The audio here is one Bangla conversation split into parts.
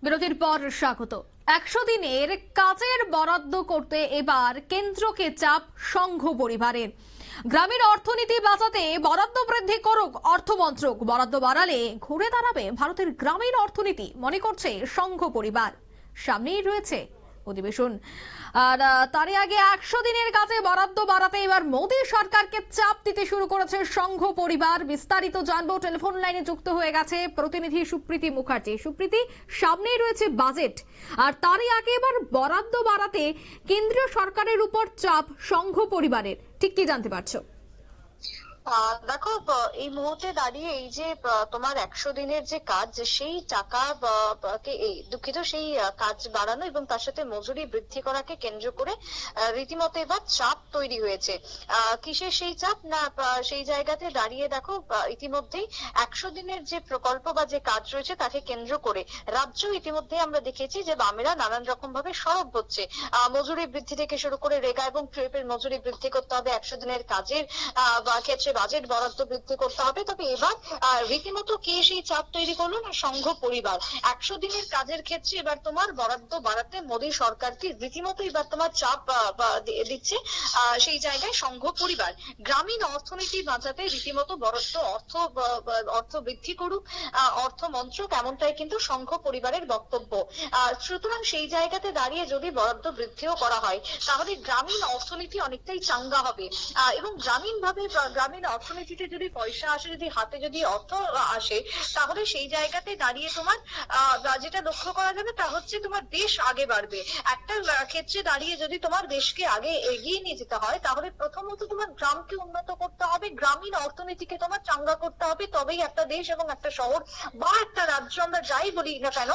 বিরতির পর স্বাগত। 100 দিনের কাজের বরাদ্দ করতে এবার কেন্দ্রকে চাপ সংঘ পরিবারের। গ্রামীণ অর্থনীতি বাঁচাতে বরাদ্দ বৃদ্ধি করুক অর্থমন্ত্রক, বরাদ্দ বাড়ালে ঘুরে দাঁড়াবে ভারতের গ্রামীণ অর্থনীতি মনে করছে সংঘ পরিবার। সামনেই রয়েছে অধিবেশন, আর তারই আগে 100 দিনের কাজে বরাদ্দ বাড়াতে এবার মোদী সরকারকে চাপ দিতে শুরু করেছে সংঘ পরিবার। বিস্তারিত জানবো, টেলিফোন লাইনে যুক্ত হয়ে গেছে প্রতিনিধি সুপ্রীতি মুখার্জি। সুপ্রীতি, সামনেই রয়েছে বাজেট, আর তারই আগে এবার বরাদ্দ বাড়াতে কেন্দ্রীয় সরকারের উপর চাপ সংঘ পরিবারের, ঠিক কি জানতে পারছো? দেখো, এই মুহূর্তে দাঁড়িয়ে এই যে তোমার 100 দিনের যে কাজ, সেই টাকা দুঃখিত, সেই কাজ বাড়ানো এবং তার সাথে মজুরি বৃদ্ধি করাকে কেন্দ্র করে রীতিমতো এবার চাপ তৈরি হয়েছে। কিসের সেই চাপ? না, সেই জায়গাতে দাঁড়িয়ে দেখো, ইতিমধ্যেই 100 দিনের যে প্রকল্প বা যে কাজ রয়েছে তাকে কেন্দ্র করে রাজ্য ইতিমধ্যে আমরা দেখেছি যে বামেরা নানান রকম ভাবে সরব হচ্ছে। মজুরি বৃদ্ধি থেকে শুরু করে রেগা এবং ট্রেপের মজুরি বৃদ্ধি করতে হবে, 100 দিনের কাজের ক্ষেত্রে বাজেট বরাদ্দ বৃদ্ধি করতে হবে। তবে এবার রীতিমতো কে সেই চাপ তৈরি করলো? না, সংঘ পরিবার। 100 দিনের কাজের ক্ষেত্রে এবার তোমার বরাদ্দ বাড়াতে মোদী সরকারকে রীতিমতো এবার তোমার চাপ দিচ্ছে সেই জায়গায় সংঘ পরিবার। গ্রামীণ অর্থনীতি বাঁচাতে রীতিমতো বরাদ্দ অর্থ বৃদ্ধি করুক অর্থ মন্ত্রক, এমনটাই কিন্তু সংঘ পরিবারের বক্তব্য। সুতরাং সেই জায়গাতে দাঁড়িয়ে যদি বরাদ্দ বৃদ্ধিও করা হয় তাহলে গ্রামীণ অর্থনীতি অনেকটাই চাঙ্গা হবে এবং গ্রামীণ অর্থনীতিতে যদি পয়সা আসে, যদি হাতে যদি অর্থ আসে, তাহলে সেই জায়গাতে দাঁড়িয়ে তোমার যেটা লক্ষ্য করা যাবে তা হচ্ছে তোমার দেশ আগে বাড়বে। একটা ক্ষেত্রে দাঁড়িয়ে যদি তোমার দেশকে আগে এগিয়ে নিয়ে যেতে হয় তাহলে প্রথমত তোমার গ্রামকে উন্নত করতে হবে, গ্রামীণ অর্থনীতিকে তোমার চাঙ্গা করতে হবে, তবেই একটা দেশ এবং একটা শহর বা একটা রাজ্য আমরা যাই বলি না কেন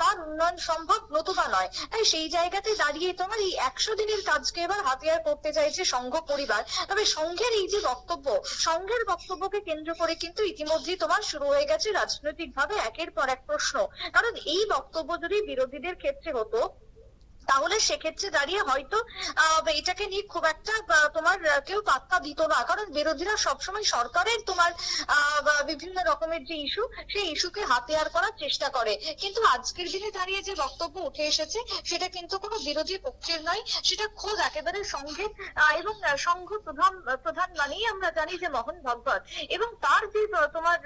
তার উন্নয়ন সম্ভব, নতুবা নয়। তাই সেই জায়গাতে দাঁড়িয়ে তোমার এই 100 দিনের কাজকে এবার হাতিয়ার করতে চাইছে সংঘ পরিবার। তবে সংঘের এই যে বক্তব্য, সংঘের বক্তব্যকে কেন্দ্র করে কিন্তু ইতিমধ্যেই তোমার শুরু হয়ে গেছে রাজনৈতিক ভাবে একের পর এক প্রশ্ন। কারণ এই বক্তব্য যদি বিরোধীদের ক্ষেত্রে হতো তাহলে সেক্ষেত্রে দাঁড়িয়ে হয়তো এটাকে নিয়ে খুব একটা তোমার কেউ পাত্তা দিত না, কারণ বিরোধীরা সবসময় সরকারের তোমার বিভিন্ন রকমের যে ইস্যু, সেই ইস্যুকে হাতিয়ার করার চেষ্টা করে। কিন্তু আজকের দিনে দাঁড়িয়ে যে বক্তব্য উঠে এসেছে সেটা কিন্তু কোনো বিরোধী পক্ষের নয়, সেটা খোদ একেবারে সংঘের এবং সংঘ প্রধান মানেই আমরা জানি যে মোহন ভাগবত, এবং তার যে তোমার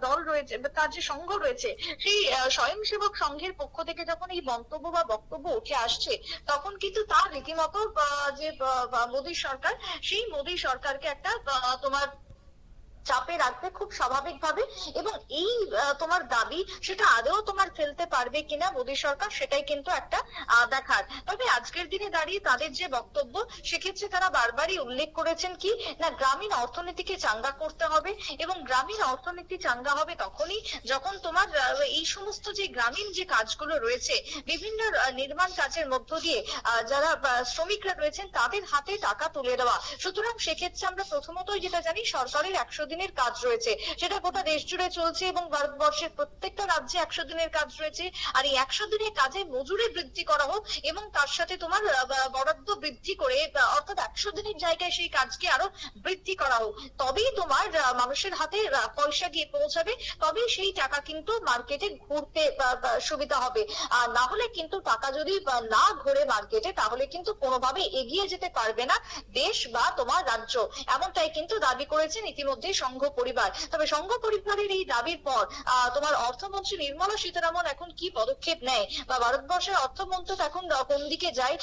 দল রয়েছে, তার যে সংঘ রয়েছে, সেই স্বয়ংসেবক সংঘের পক্ষ থেকে যখন এই মন্তব্য বা বক্তব্য উঠে আসছে তখন কিন্তু তার রীতিমতো যে মোদী সরকার, সেই মোদী সরকারকে একটা তোমার চাপে রাখবে খুব স্বাভাবিকভাবে। এবং এই তোমার দাবি সেটা আদৌ তোমার ফেলতে পারবে কিনা মোদী সরকার, সেটাই কিন্তু একটা দেখার। তবে আজকের দিনে দাঁড়িয়ে তাদের যে বক্তব্য, সেক্ষেত্রে তারা বারবারই উল্লেখ করেছেন কি না, গ্রামীণ অর্থনীতিকে চাঙ্গা করতে হবে এবং গ্রামীণ অর্থনীতি চাঙ্গা হবে তখনই যখন তোমার এই সমস্ত যে গ্রামীণ যে কাজগুলো রয়েছে, বিভিন্ন নির্মাণ কাজের মধ্য দিয়ে যারা শ্রমিকরা রয়েছেন তাদের হাতে টাকা তুলে দেওয়া। সুতরাং সেক্ষেত্রে আমরা প্রথমতই যেটা জানি, সরকারের 100 দিনের কাজ রয়েছে, সেটা গোটা দেশ জুড়ে চলছে এবং ভারতবর্ষের প্রত্যেকটা রাজ্যে 100 দিনের কাজ রয়েছে। আর এই 100 দিনের কাজে মজুরি বৃদ্ধি করা হোক এবং তার সাথে তোমার বরাদ্দ বৃদ্ধি করে, অর্থাৎ 100 দিনের জায়গায় সেই কাজকে আরো বৃদ্ধি করা হোক, তবেই তোমার মানুষের হাতে পয়সা গিয়ে পৌঁছাবে, তবেই সেই টাকা কিন্তু মার্কেটে ঘুরতে সুবিধা হবে। আর না হলে কিন্তু টাকা যদি না ঘুরে মার্কেটে, তাহলে কিন্তু কোনোভাবে এগিয়ে যেতে পারবে না দেশ বা তোমার রাজ্য, এমনটাই কিন্তু দাবি করেছেন ইতিমধ্যে সংঘ পরিবার। তবে সংঘ পরিবারের এই দাবির পর তোমার অর্থমন্ত্রী নির্মলা সীতারামন এখন কি পদক্ষেপ নেয় বা ভারতবর্ষের অর্থমন্ত্রক এখন কোন দিকে যায়,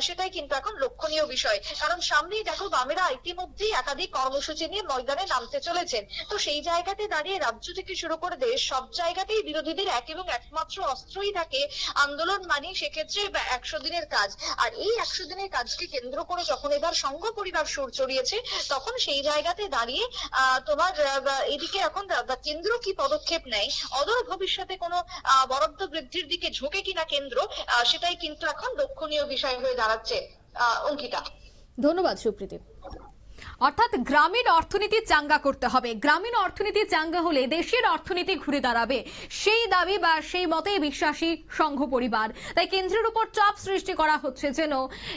সেটাই কিন্তু এখন লক্ষণীয় বিষয়। কারণ সামনেই দেখো, বামেরা ইতিমধ্যেই একাধিক কর্মসূচি নিয়ে ময়দানে নামতে চলেছেন। তো সেই জায়গাতে দাঁড়িয়ে রাজ্য থেকে শুরু করে দেশ, সব জায়গাতেই বিরোধীদের এক এবং একমাত্র অস্ত্রই থাকে আন্দোলন, মানে সেক্ষেত্রে 100 দিনের কাজ। আর এই 100 দিনের কাজকে কেন্দ্র করে যখন এবার সংঘ পরিবার সুর চড়িয়েছে, তখন সেই জায়গাতে দাঁড়িয়ে তোমার এদিকে এখন কেন্দ্র কি পদক্ষেপ নেয়, অদূর ভবিষ্যতে কোনো বরাদ্দ বৃদ্ধির দিকে ঝুঁকে কিনা কেন্দ্র, সেটাই কিন্তু এখন লক্ষণীয় বিষয় হয়ে দাঁড়াচ্ছে। অঙ্কিতা, ধন্যবাদ সুপ্রীতি। অর্থাৎ গ্রামীণ অর্থনীতি চাঙ্গা করতে হবে। গ্রামীণ অর্থনীতি চাঙ্গা হলে দেশের অর্থনীতি ঘুরে দাঁড়াবে, সেই দাবি বা সেই মতে বিশ্বাসী সংঘ পরিবার। তাই কেন্দ্রের উপর চাপ সৃষ্টি করা হচ্ছে যেন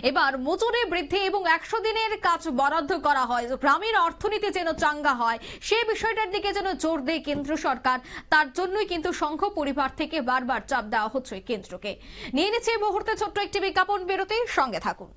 এবার মজুরি বৃদ্ধি এবং 100 দিনের কাজ বরাদ্দ করা হয়, গ্রামীণ অর্থনীতি যেন চাঙ্গা হয়, সেই বিষয়টার দিকে যেন জোর দেয় কেন্দ্র সরকার। তার জন্যই কিন্তু সংঘ পরিবার থেকে বারবার চাপ দেওয়া হচ্ছে কেন্দ্রকে। নিয়ে নিচ্ছে এই মুহূর্তে ছোট্ট একটি বিজ্ঞাপন বিরতি, সঙ্গে থাকুন।